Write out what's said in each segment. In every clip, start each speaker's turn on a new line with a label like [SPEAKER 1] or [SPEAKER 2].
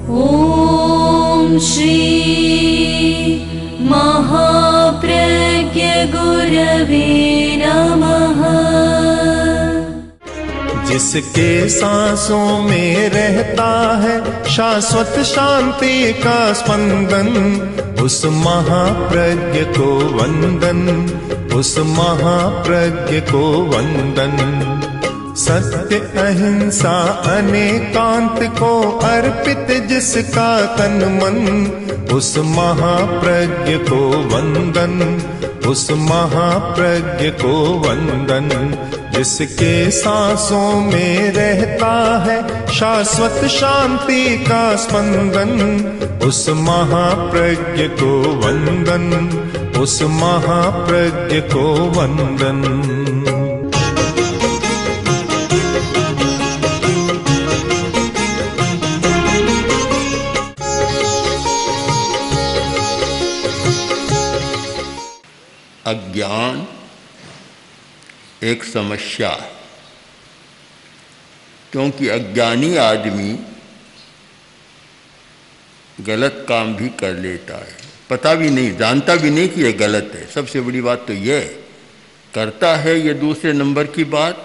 [SPEAKER 1] ॐ श्री महाप्रज्ञ गुरवे नमः।
[SPEAKER 2] जिसके सांसों में रहता है शाश्वत शांति का स्पंदन, उस महाप्रज्ञ को वंदन, उस महाप्रज्ञ को वंदन। सत्य अहिंसा अनेकांत को अर्पित जिसका तन मन, उस महाप्रज्ञ को वंदन, उस महाप्रज्ञ को वंदन। जिसके सांसों में रहता है शाश्वत शांति का स्पंदन, उस महाप्रज्ञ को वंदन, उस महाप्रज्ञ को वंदन।
[SPEAKER 3] अज्ञान एक समस्या है, क्योंकि अज्ञानी आदमी गलत काम भी कर लेता है, पता भी नहीं, जानता भी नहीं कि यह गलत है। सबसे बड़ी बात तो यह है, करता है ये दूसरे नंबर की बात।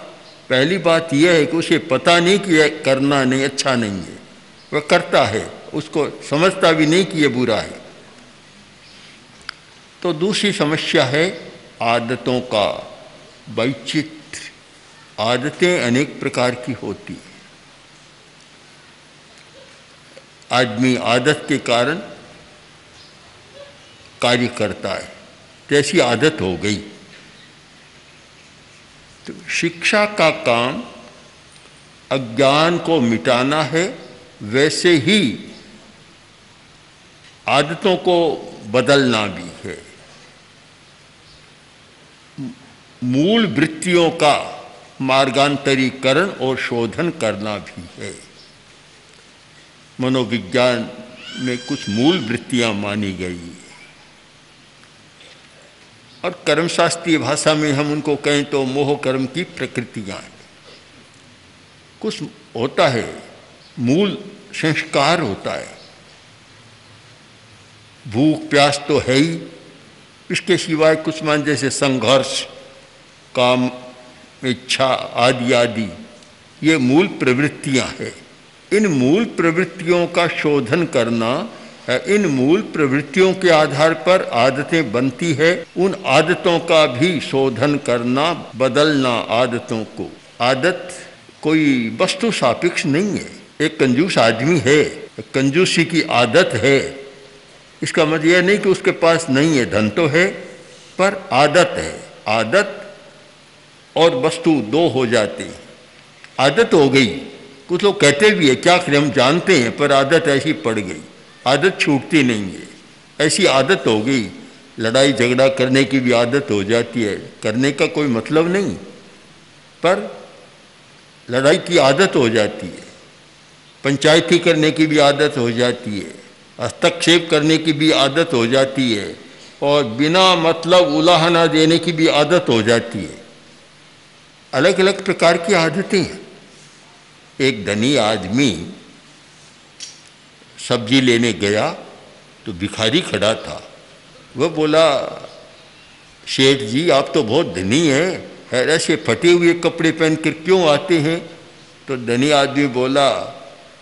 [SPEAKER 3] पहली बात यह है कि उसे पता नहीं कि यह करना नहीं अच्छा नहीं है, वह करता है, उसको समझता भी नहीं कि यह बुरा है। तो दूसरी समस्या है आदतों का वैचित्र्य। आदतें अनेक प्रकार की होती हैं। आदमी आदत के कारण कार्य करता है, जैसी आदत हो गई। तो शिक्षा का काम अज्ञान को मिटाना है, वैसे ही आदतों को बदलना भी है। मूल वृत्तियों का मार्गांतरीकरण और शोधन करना भी है। मनोविज्ञान में कुछ मूल वृत्तियां मानी गई है, और कर्मशास्त्रीय भाषा में हम उनको कहें तो मोह कर्म की प्रकृतियां हैं। कुछ होता है, मूल संस्कार होता है। भूख प्यास तो है ही, इसके सिवाय कुछ मान जैसे संघर्ष, काम, इच्छा आदि आदि, ये मूल प्रवृत्तियां हैं। इन मूल प्रवृत्तियों का शोधन करना है। इन मूल प्रवृत्तियों के आधार पर आदतें बनती है, उन आदतों का भी शोधन करना, बदलना आदतों को। आदत कोई वस्तु सापेक्ष नहीं है। एक कंजूस आदमी है, कंजूसी की आदत है, इसका मतलब यह नहीं कि उसके पास नहीं है, धन तो है, पर आदत है। आदत और वस्तु दो हो जाती। आदत हो गई, कुछ लोग कहते भी है क्या करें हम जानते हैं, पर आदत ऐसी पड़ गई, आदत छूटती नहीं है। ऐसी आदत हो गई, लड़ाई झगड़ा करने की भी आदत हो जाती है, करने का कोई मतलब नहीं, पर लड़ाई की आदत हो जाती है। पंचायती करने की भी आदत हो जाती है, हस्तक्षेप करने की भी आदत हो जाती है, और बिना मतलब उलाहना देने की भी आदत हो जाती है। अलग अलग प्रकार की आदतें हैं। एक धनी आदमी सब्जी लेने गया तो भिखारी खड़ा था। वह बोला, शेठ जी आप तो बहुत धनी हैं, ऐसे फटे हुए कपड़े पहन कर क्यों आते हैं? तो धनी आदमी बोला,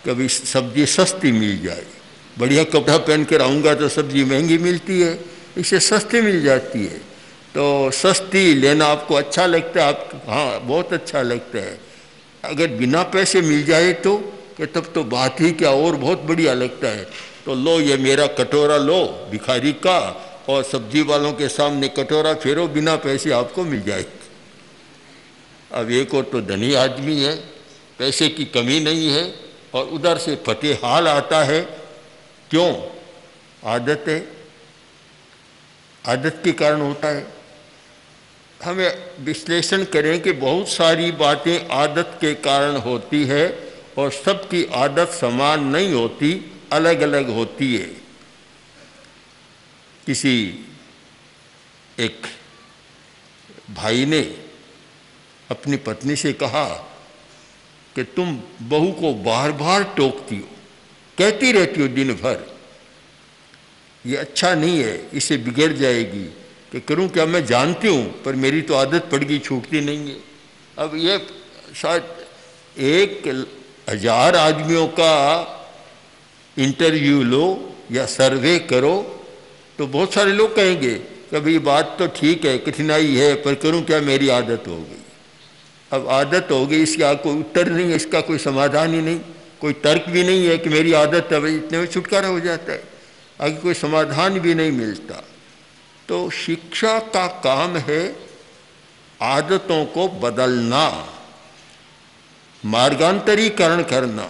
[SPEAKER 3] कभी सब्जी सस्ती मिल जाए, बढ़िया कपड़ा पहन कर आऊँगा तो सब्जी महंगी मिलती है, इसे सस्ती मिल जाती है। तो सस्ती लेना आपको अच्छा लगता है? आप हाँ बहुत अच्छा लगता है। अगर बिना पैसे मिल जाए तो कि तब तो बात ही क्या, और बहुत बढ़िया लगता है। तो लो ये मेरा कटोरा लो भिखारी का, और सब्जी वालों के सामने कटोरा फेरो, बिना पैसे आपको मिल जाएगी। अब एक और तो धनी आदमी है, पैसे की कमी नहीं है, और उधर से फटे हाल आता है। क्यों? आदत है, आदत के कारण होता है। हमें विश्लेषण करें कि बहुत सारी बातें आदत के कारण होती है, और सबकी आदत समान नहीं होती, अलग अलग होती है। किसी एक भाई ने अपनी पत्नी से कहा कि तुम बहू को बार बार टोकती हो, कहती रहती हो दिन भर, ये अच्छा नहीं है, इससे बिगड़ जाएगी, कि करूं क्या, मैं जानती हूँ पर मेरी तो आदत पड़ गई, छूटती नहीं है। अब ये शायद 1000 आदमियों का इंटरव्यू लो या सर्वे करो तो बहुत सारे लोग कहेंगे कि भाई बात तो ठीक है, कठिनाई है, पर करूं क्या, मेरी आदत हो गई। अब आदत हो गई, इसका कोई उत्तर नहीं है, इसका कोई समाधान ही नहीं, कोई तर्क भी नहीं है कि मेरी आदत है, भाई इतने में छुटकारा हो जाता है, आगे कोई समाधान भी नहीं मिलता। तो शिक्षा का काम है आदतों को बदलना, मार्गांतरीकरण करना,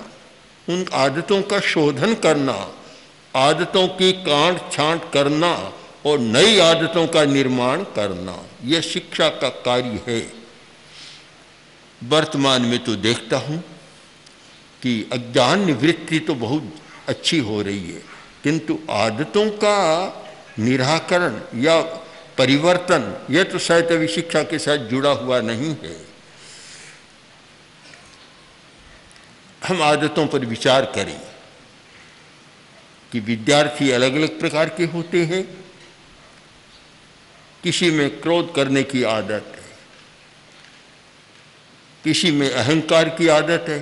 [SPEAKER 3] उन आदतों का शोधन करना, आदतों की काट छांट करना और नई आदतों का निर्माण करना, यह शिक्षा का कार्य है। वर्तमान में तो देखता हूँ कि अज्ञान निवृत्ति तो बहुत अच्छी हो रही है, किंतु आदतों का निराकरण या परिवर्तन यह तो शायद अभी शिक्षा के साथ जुड़ा हुआ नहीं है। हम आदतों पर विचार करें कि विद्यार्थी अलग अलग प्रकार के होते हैं। किसी में क्रोध करने की आदत है, किसी में अहंकार की आदत है,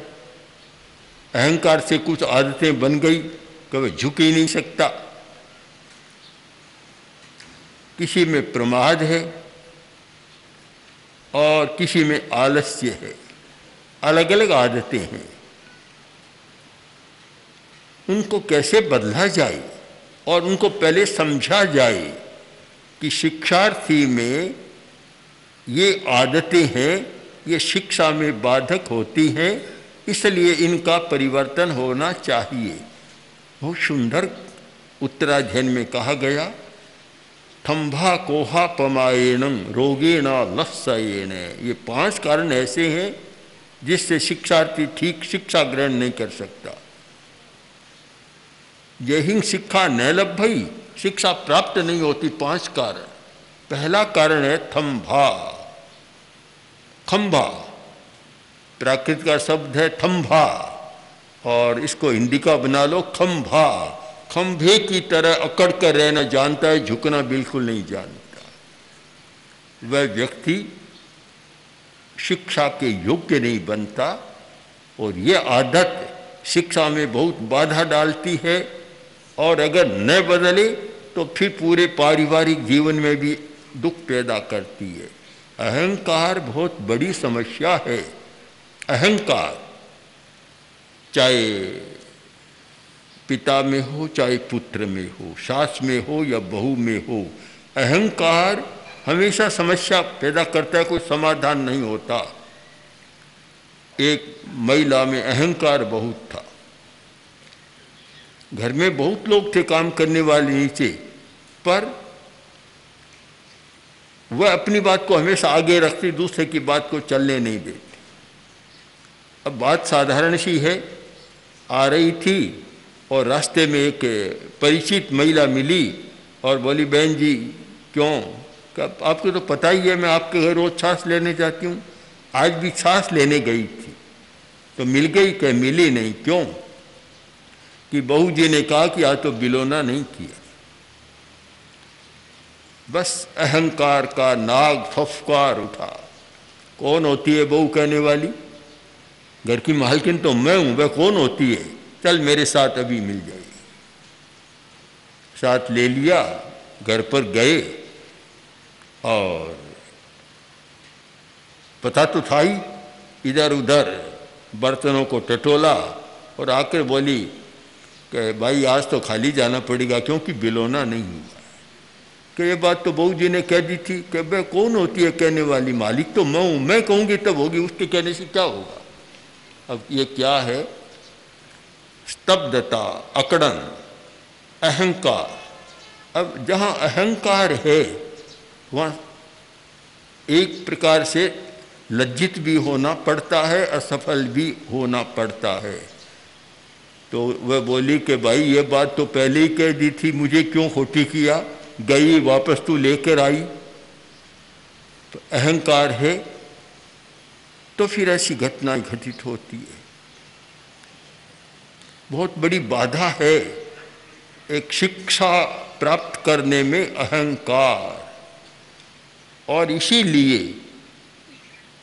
[SPEAKER 3] अहंकार से कुछ आदतें बन गई, कभी झुक ही नहीं सकता। किसी में प्रमाद है और किसी में आलस्य है, अलग अलग आदतें हैं। उनको कैसे बदला जाए और उनको पहले समझा जाए कि शिक्षार्थी में ये आदतें हैं, ये शिक्षा में बाधक होती हैं, इसलिए इनका परिवर्तन होना चाहिए। बहुत सुंदर उत्तराध्ययन में कहा गया, ठंभा कोहा पमायेणं रोगेण लस्सयेन। ये 5 कारण ऐसे हैं जिससे शिक्षार्थी ठीक शिक्षा ग्रहण नहीं कर सकता। यही शिक्षा न लभ्यई, शिक्षा प्राप्त नहीं होती। 5 कारण। पहला कारण है थंभा, खंभा, प्राकृत का शब्द है थंभा और इसको हिंदी का बना लो खंभा। खंभे की तरह अकड़ कर रहना जानता है, झुकना बिल्कुल नहीं जानता। वह व्यक्ति शिक्षा के योग्य नहीं बनता और ये आदत शिक्षा में बहुत बाधा डालती है और अगर न बदले तो फिर पूरे पारिवारिक जीवन में भी दुख पैदा करती है। अहंकार बहुत बड़ी समस्या है। अहंकार चाहे पिता में हो, चाहे पुत्र में हो, सास में हो या बहू में हो, अहंकार हमेशा समस्या पैदा करता है, कोई समाधान नहीं होता। एक महिला में अहंकार बहुत था, घर में बहुत लोग थे काम करने वाले नीचे, पर वह अपनी बात को हमेशा आगे रखती, दूसरे की बात को चलने नहीं देती। अब बात साधारण सी है, आ रही थी और रास्ते में एक परिचित महिला मिली और बोली, बहन जी क्यों, आपको तो पता ही है मैं आपके घर रोज छाछ लेने जाती हूँ, आज भी छाछ लेने गई थी तो मिल गई, क्या मिली नहीं, क्यों, कि बहू जी ने कहा कि आज तो बिलोना नहीं किया। बस अहंकार का नाग फफकार उठा। कौन होती है बहू कहने वाली, घर की मालकिन तो मैं हूं, वह कौन होती है, चल मेरे साथ अभी मिल जाएगी। साथ ले लिया, घर पर गए और पता तो था ही, इधर उधर बर्तनों को टटोला और आकर बोली कि भाई आज तो खाली जाना पड़ेगा क्योंकि बिलोना नहीं हुआ। कि ये बात तो बहू जी ने कह दी थी कि भाई कौन होती है कहने वाली, मालिक तो मैं हूँ, मैं कहूँगी तब होगी, उसके कहने से क्या होगा। अब ये क्या है, स्तब्धता, अकड़न, अहंकार। अब जहाँ अहंकार है वहाँ एक प्रकार से लज्जित भी होना पड़ता है, असफल भी होना पड़ता है। तो वह बोली कि भाई ये बात तो पहले ही कह दी थी, मुझे क्यों खोटी किया, गई वापस तू लेकर आई। तो अहंकार है तो फिर ऐसी घटनाएं घटित होती है। बहुत बड़ी बाधा है एक शिक्षा प्राप्त करने में, अहंकार। और इसीलिए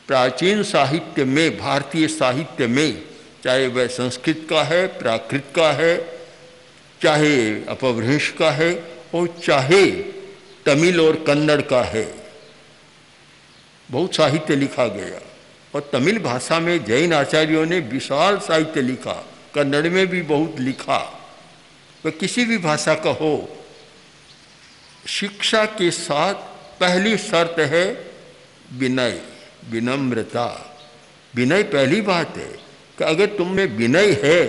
[SPEAKER 3] प्राचीन साहित्य में, भारतीय साहित्य में, चाहे वह संस्कृत का है, प्राकृत का है, चाहे अपभ्रंश का है, और चाहे तमिल और कन्नड़ का है, बहुत साहित्य लिखा गया। और तमिल भाषा में जैन आचार्यों ने विशाल साहित्य लिखा, कन्नड़ में भी बहुत लिखा। वह किसी भी भाषा का हो, शिक्षा के साथ पहली शर्त है विनय, विनम्रता। विनय पहली बात है कि अगर तुम में विनय है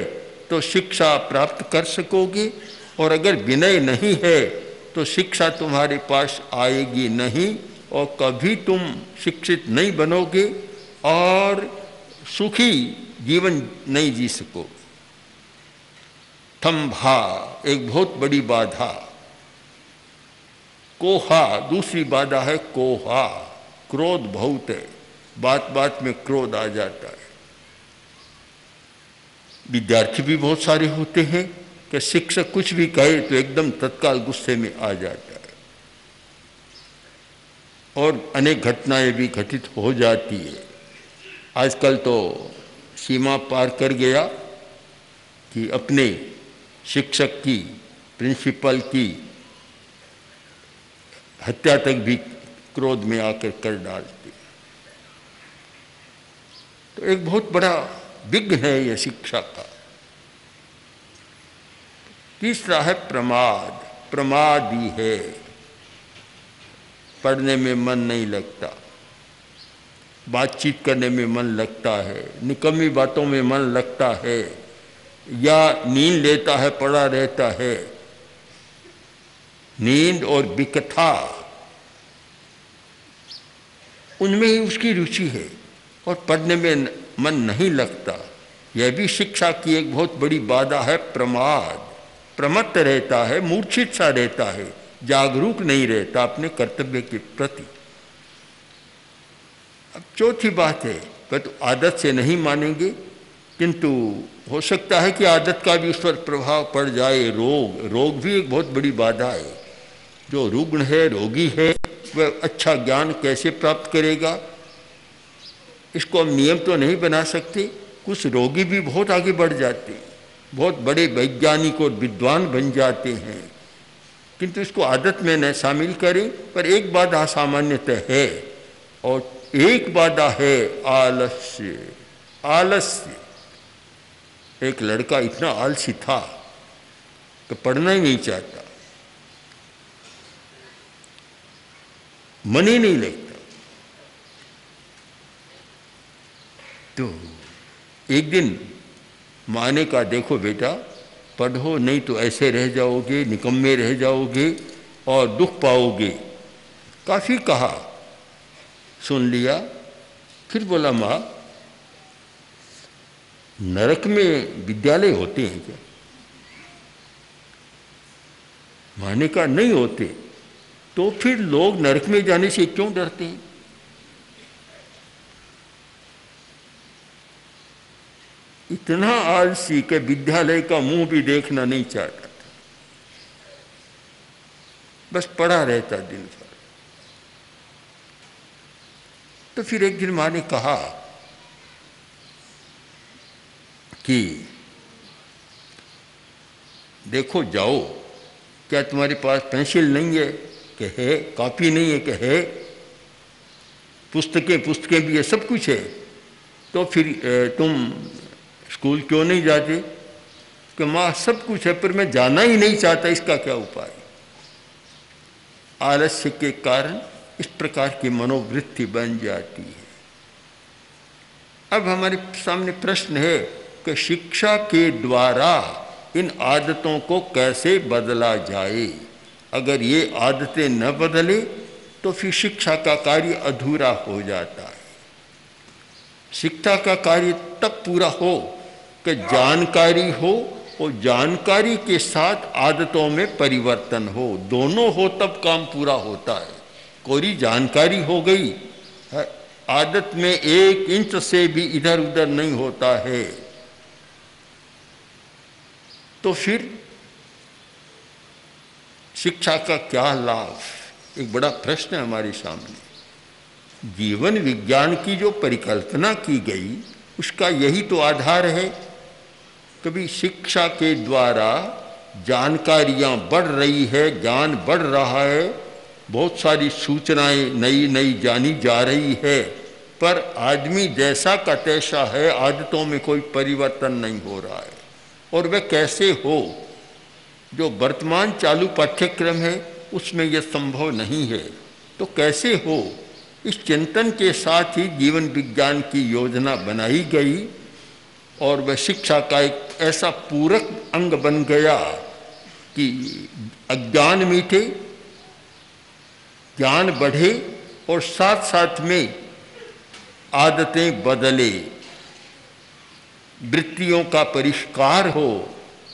[SPEAKER 3] तो शिक्षा प्राप्त कर सकोगे, और अगर विनय नहीं है तो शिक्षा तुम्हारे पास आएगी नहीं, और कभी तुम शिक्षित नहीं बनोगे और सुखी जीवन नहीं जी सकोगे। थम्भा एक बहुत बड़ी बाधा। कोहा दूसरी बाधा है, कोहा, क्रोध बहुत है, बात बात में क्रोध आ जाता है। विद्यार्थी भी बहुत सारे होते हैं कि शिक्षक कुछ भी कहे तो एकदम तत्काल गुस्से में आ जाता है, और अनेक घटनाएं भी घटित हो जाती है। आजकल तो सीमा पार कर गया कि अपने शिक्षक की, प्रिंसिपल की हत्या तक भी क्रोध में आकर कर डालती। तो एक बहुत बड़ा विघ्न है यह शिक्षा का। तीसरा है प्रमाद, प्रमादी है, पढ़ने में मन नहीं लगता, बातचीत करने में मन लगता है, निकम्मी बातों में मन लगता है, या नींद लेता है, पड़ा रहता है। नींद और विकथा, उनमें ही उसकी रुचि है, और पढ़ने में मन नहीं लगता। यह भी शिक्षा की एक बहुत बड़ी बाधा है, प्रमाद। प्रमत्त रहता है, मूर्छित सा रहता है, जागरूक नहीं रहता अपने कर्तव्य के प्रति। अब चौथी बात है, वह तो आदत से नहीं मानेंगे, किंतु हो सकता है कि आदत का भी उस पर प्रभाव पड़ जाए। रोग, रोग भी एक बहुत बड़ी बाधा है। जो रुग्ण है, रोगी है, वह अच्छा ज्ञान कैसे प्राप्त करेगा? इसको हम नियम तो नहीं बना सकते। कुछ रोगी भी बहुत आगे बढ़ जाते हैं, बहुत बड़े वैज्ञानिक और विद्वान बन जाते हैं, किंतु इसको आदत में न शामिल करें। पर एक बाधा सामान्यतः है, और एक बाधा है आलस्य। आलस्य, एक लड़का इतना आलसी था कि पढ़ना ही नहीं चाहता, मन ही नहीं लगता। तो एक दिन माँ ने कहा, देखो बेटा, पढ़ो नहीं तो ऐसे रह जाओगे, निकम्मे रह जाओगे और दुख पाओगे। काफ़ी कहा, सुन लिया। फिर बोला, माँ, नरक में विद्यालय होते हैं क्या? माँ ने कहा, नहीं होते। तो फिर लोग नरक में जाने से क्यों डरते हैं? इतना आलसी के विद्यालय का मुंह भी देखना नहीं चाहता था, बस पड़ा रहता दिन भर। तो फिर एक दिन माँ ने कहा कि देखो, जाओ, क्या तुम्हारे पास पेंसिल नहीं है? कि है। कॉपी नहीं है? कि है। पुस्तकें भी है, सब कुछ है। तो फिर तुम स्कूल क्यों नहीं जाते? कि माँ, सब कुछ है पर मैं जाना ही नहीं चाहता, इसका क्या उपाय? आलस्य के कारण इस प्रकार की मनोवृत्ति बन जाती है। अब हमारे सामने प्रश्न है कि शिक्षा के द्वारा इन आदतों को कैसे बदला जाए। अगर ये आदतें न बदले तो फिर शिक्षा का कार्य अधूरा हो जाता है। शिक्षा का कार्य तब पूरा हो कि जानकारी हो, और जानकारी के साथ आदतों में परिवर्तन हो, दोनों हो तब काम पूरा होता है। कोई जानकारी हो गई, आदत में 1 इंच से भी इधर उधर नहीं होता है। तो फिर शिक्षा का क्या लाभ? एक बड़ा प्रश्न है हमारे सामने। जीवन विज्ञान की जो परिकल्पना की गई उसका यही तो आधार है। कभी शिक्षा के द्वारा जानकारियां बढ़ रही है, ज्ञान बढ़ रहा है, बहुत सारी सूचनाएं नई नई जानी जा रही है, पर आदमी जैसा का तैसा है, आदतों में कोई परिवर्तन नहीं हो रहा है। और वह कैसे हो? जो वर्तमान चालू पाठ्यक्रम है उसमें यह संभव नहीं है। तो कैसे हो? इस चिंतन के साथ ही जीवन विज्ञान की योजना बनाई गई और वह शिक्षा का एक ऐसा पूरक अंग बन गया कि अज्ञान मिटे, ज्ञान बढ़े और साथ साथ में आदतें बदले, वृत्तियों का परिष्कार हो,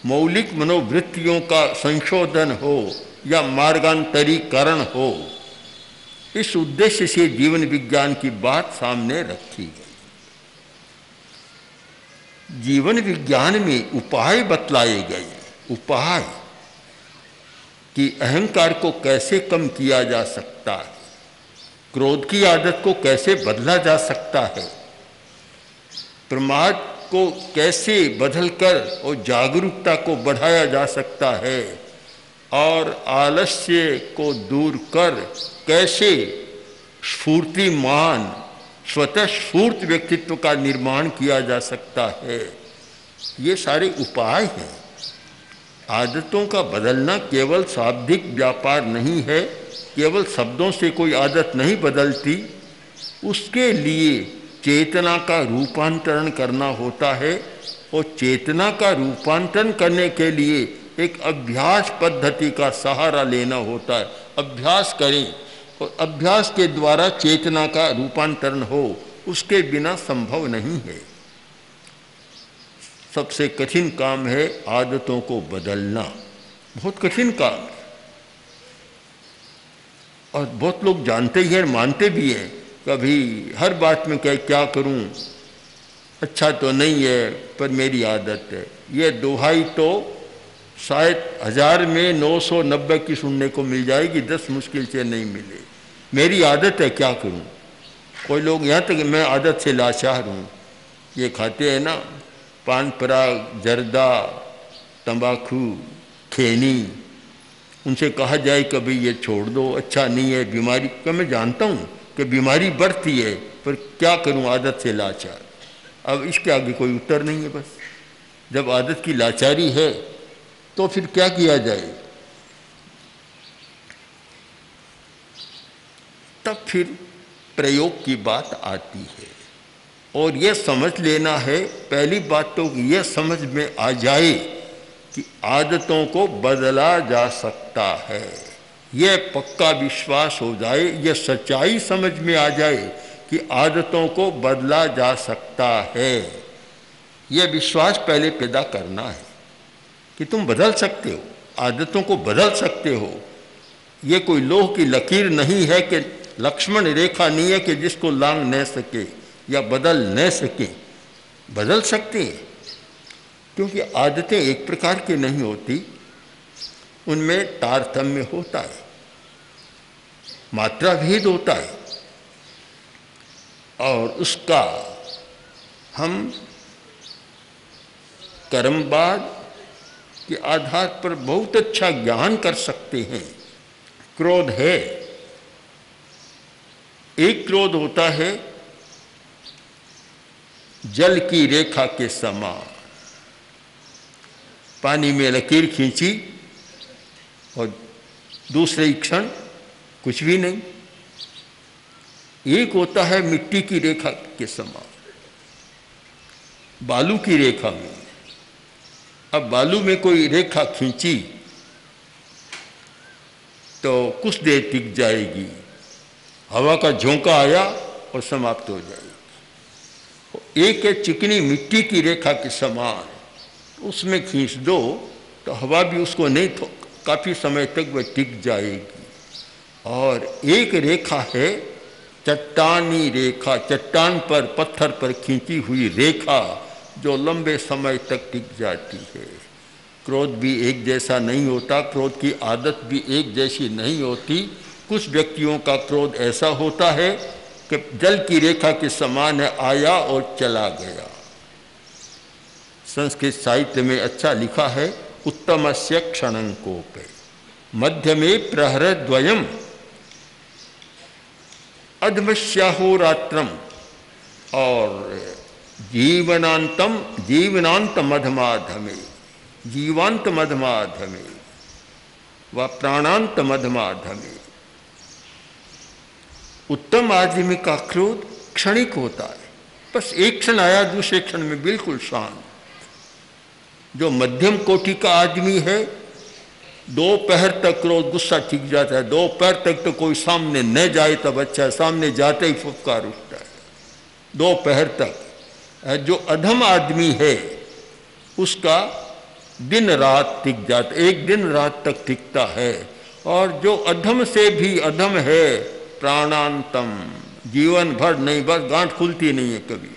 [SPEAKER 3] मौलिक मनोवृत्तियों का संशोधन हो या मार्गांतरीकरण हो। इस उद्देश्य से जीवन विज्ञान की बात सामने रखी गई। जीवन विज्ञान में उपाय बतलाए गए। उपाय कि अहंकार को कैसे कम किया जा सकता है, क्रोध की आदत को कैसे बदला जा सकता है, प्रमाद को कैसे बदलकर और जागरूकता को बढ़ाया जा सकता है, और आलस्य को दूर कर कैसे स्फूर्तिमान स्वतः स्फूर्त व्यक्तित्व का निर्माण किया जा सकता है। ये सारे उपाय हैं। आदतों का बदलना केवल शाब्दिक व्यापार नहीं है, केवल शब्दों से कोई आदत नहीं बदलती, उसके लिए चेतना का रूपांतरण करना होता है। और चेतना का रूपांतरण करने के लिए एक अभ्यास पद्धति का सहारा लेना होता है। अभ्यास करें और अभ्यास के द्वारा चेतना का रूपांतरण हो, उसके बिना संभव नहीं है। सबसे कठिन काम है आदतों को बदलना, बहुत कठिन काम है। और बहुत लोग जानते ही हैं, मानते भी हैं। कभी हर बात में क्या करूं, अच्छा तो नहीं है पर मेरी आदत है। ये दोहाई तो शायद 1000 में 990 की सुनने को मिल जाएगी, 10 मुश्किल से नहीं मिले। मेरी आदत है, क्या करूं? कोई लोग यहाँ तक मैं आदत से लाचार हूँ, ये खाते हैं ना पान पराग, जर्दा, तंबाकू, खैनी, उनसे कहा जाए कभी ये छोड़ दो, अच्छा नहीं है, बीमारी का मैं जानता हूँ कि बीमारी बढ़ती है, पर क्या करूँ, आदत से लाचार। अब इसके आगे कोई उत्तर नहीं है। बस जब आदत की लाचारी है तो फिर क्या किया जाए? तब फिर प्रयोग की बात आती है। और यह समझ लेना है, पहली बात तो यह समझ में आ जाए कि आदतों को बदला जा सकता है। यह पक्का विश्वास हो जाए, यह सच्चाई समझ में आ जाए कि आदतों को बदला जा सकता है। यह विश्वास पहले पैदा करना है कि तुम बदल सकते हो, आदतों को बदल सकते हो। यह कोई लोह की लकीर नहीं है, कि लक्ष्मण रेखा नहीं है कि जिसको लांघ न सके या बदल न सके। बदल सकते हैं, क्योंकि आदतें एक प्रकार की नहीं होती, उनमें तारतम्य होता है, मात्रा भेद होता है, और उसका हम कर्मवाद के आधार पर बहुत अच्छा ज्ञान कर सकते हैं। क्रोध है, एक क्रोध होता है जल की रेखा के समान, पानी में लकीर खींची और दूसरे ही क्षण कुछ भी नहीं। एक होता है मिट्टी की रेखा के समान, बालू की रेखा में। अब बालू में कोई रेखा खींची तो कुछ देर टिक जाएगी, हवा का झोंका आया और समाप्त हो जाएगी। एक है चिकनी मिट्टी की रेखा के समान, उसमें खींच दो तो हवा भी उसको नहीं, काफ़ी समय तक वह टिक जाएगी। और एक रेखा है चट्टानी रेखा, चट्टान पर, पत्थर पर खींची हुई रेखा, जो लंबे समय तक टिक जाती है। क्रोध भी एक जैसा नहीं होता, क्रोध की आदत भी एक जैसी नहीं होती। कुछ व्यक्तियों का क्रोध ऐसा होता है कि जल की रेखा के समान है, आया और चला गया। संस्कृत साहित्य में अच्छा लिखा है, उत्तमस्य क्षणंकोपे मध्य में प्रहर द्वयम अधमस्याहोरात्रम और जीवनांत मधमाधमे, जीवांत मधमाधमे व प्राणांत मधमाधमे। उत्तम आदमी का क्रोध क्षणिक होता है, बस एक क्षण आया, दूसरे क्षण में बिल्कुल शांत। जो मध्यम कोटि का आदमी है, दोपहर तक क्रोध गुस्सा टिक जाता है, दोपहर तक तो कोई सामने न जाए तब अच्छा, सामने जाते ही फुफकार उठता है दोपहर तक। जो अधम आदमी है उसका दिन रात टिक जाता, एक दिन रात तक टिकता है। और जो अधम से भी अधम है, प्राणांतम, जीवन भर नहीं, बस गांठ खुलती नहीं है कभी भी।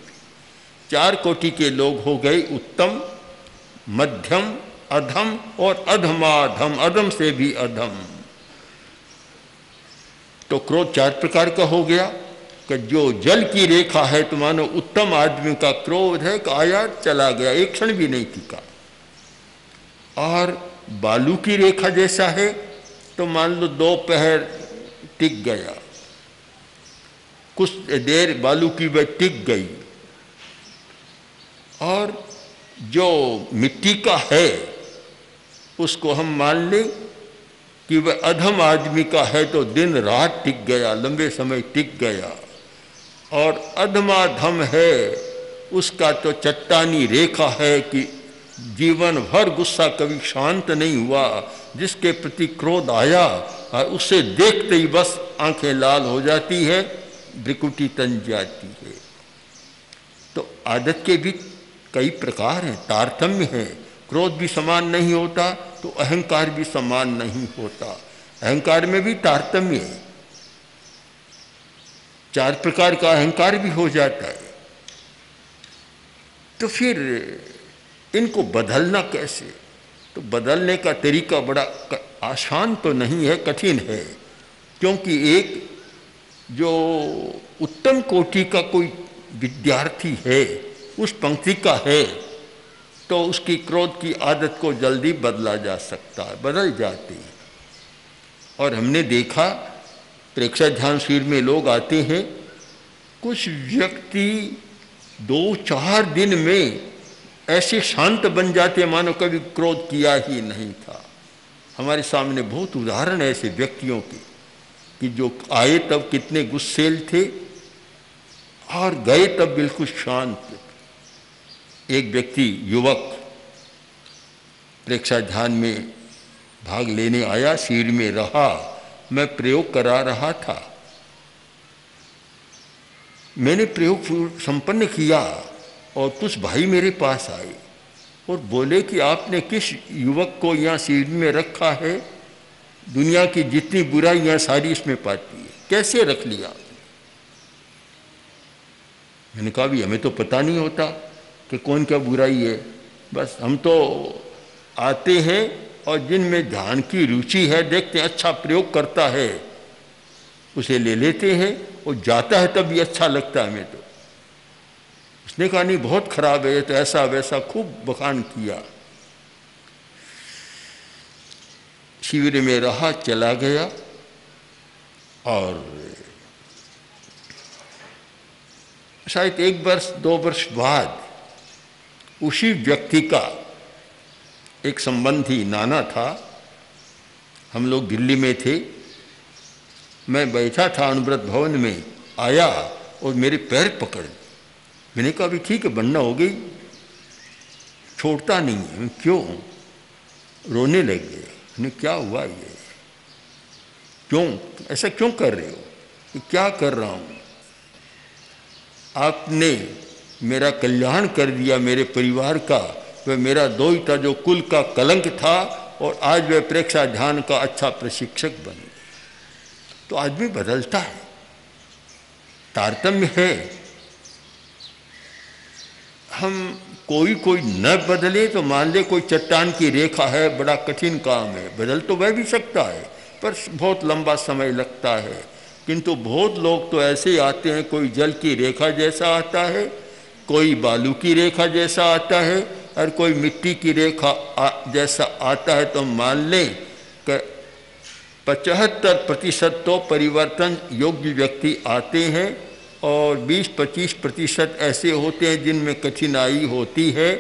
[SPEAKER 3] 4 कोटि के लोग हो गए, उत्तम, मध्यम, अधम और अधमाधम, अधम से भी अधम। तो क्रोध 4 प्रकार का हो गया कि जो जल की रेखा है तो मानो उत्तम आदमी का क्रोध है कि आया चला गया, एक क्षण भी नहीं टिका। और बालू की रेखा जैसा है तो मान लो दोपहर टिक गया, कुछ देर बालू की वह टिक गई। और जो मिट्टी का है उसको हम मान लें कि वह अधम आदमी का है तो दिन रात टिक गया, लंबे समय टिक गया। और अधमाधम है उसका तो चट्टानी रेखा है कि जीवन भर गुस्सा कभी शांत नहीं हुआ, जिसके प्रति क्रोध आया और उसे देखते ही बस आंखें लाल हो जाती है, भ्रिकुटी तन जाती है। तो आदत के भी कई प्रकार हैं, तारतम्य है। क्रोध भी समान नहीं होता तो अहंकार भी समान नहीं होता, अहंकार में भी तारतम्य है। 4 प्रकार का अहंकार भी हो जाता है। तो फिर इनको बदलना कैसे? तो बदलने का तरीका बड़ा आसान तो नहीं है, कठिन है। क्योंकि एक जो उत्तम कोटि का कोई विद्यार्थी है, उस पंक्ति का है, तो उसकी क्रोध की आदत को जल्दी बदला जा सकता है, बदल जाती है। और हमने देखा प्रेक्षक ध्यान शिविर में लोग आते हैं, कुछ व्यक्ति 2-4 दिन में ऐसे शांत बन जाते मानो कभी क्रोध किया ही नहीं था। हमारे सामने बहुत उदाहरण है ऐसे व्यक्तियों के कि जो आए तब कितने गुस्सेल थे और गए तब बिल्कुल शांत। एक व्यक्ति युवक प्रेक्षक ध्यान में भाग लेने आया, शिविर में रहा, मैं प्रयोग करा रहा था। मैंने प्रयोग संपन्न किया और कुछ भाई मेरे पास आए और बोले कि आपने किस युवक को यहाँ शिविर में रखा है, दुनिया की जितनी बुराइयाँ सारी इसमें पाती है, कैसे रख लिया? मैंने कहा भी हमें तो पता नहीं होता कि कौन क्या बुराई है, बस हम तो आते हैं और जिनमें ध्यान की रुचि है, देखते हैं अच्छा प्रयोग करता है, उसे ले लेते हैं और जाता है तब भी अच्छा लगता है हमें। तो उसने कहा नहीं बहुत खराब है, तो ऐसा वैसा खूब बखान किया। शिविर में रहा, चला गया और शायद 1 वर्ष 2 वर्ष बाद उसी व्यक्ति का एक संबंधी नाना था, हम लोग दिल्ली में थे, मैं बैठा था अनुव्रत भवन में, आया और मेरे पैर पकड़, मैंने कहा भी ठीक है बनना हो गई, छोड़ता नहीं है। क्यों? रोने लग गए। मैंने क्या हुआ ये, क्यों ऐसा क्यों कर रहे हो? कि क्या कर रहा हूँ? आपने मेरा कल्याण कर दिया, मेरे परिवार का, वह मेरा दोहिता जो कुल का कलंक था और आज वह प्रेक्षा ध्यान का अच्छा प्रशिक्षक बन गया। तो आदमी बदलता है, तारतम्य है। हम कोई न बदले तो मान ले कोई चट्टान की रेखा है, बड़ा कठिन काम है, बदल तो वह भी सकता है पर बहुत लंबा समय लगता है। किंतु बहुत लोग तो ऐसे आते हैं, कोई जल की रेखा जैसा आता है, कोई बालू की रेखा जैसा आता है और कोई मिट्टी की रेखा जैसा आता है। तो मान लें कि 75% तो परिवर्तन योग्य व्यक्ति आते हैं और 20-25% ऐसे होते हैं जिनमें कठिनाई होती है,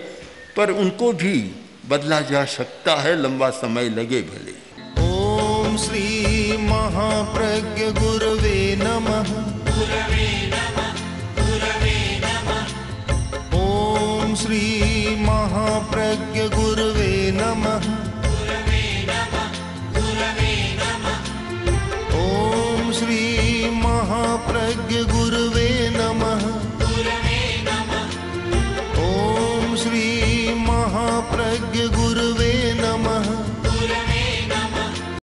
[SPEAKER 3] पर उनको भी बदला जा सकता है, लंबा समय लगे भले।
[SPEAKER 2] ओम श्री महाप्रज्ञ गुरवे नमः। ओम श्री महाप्रज्ञ गुरवे नमः।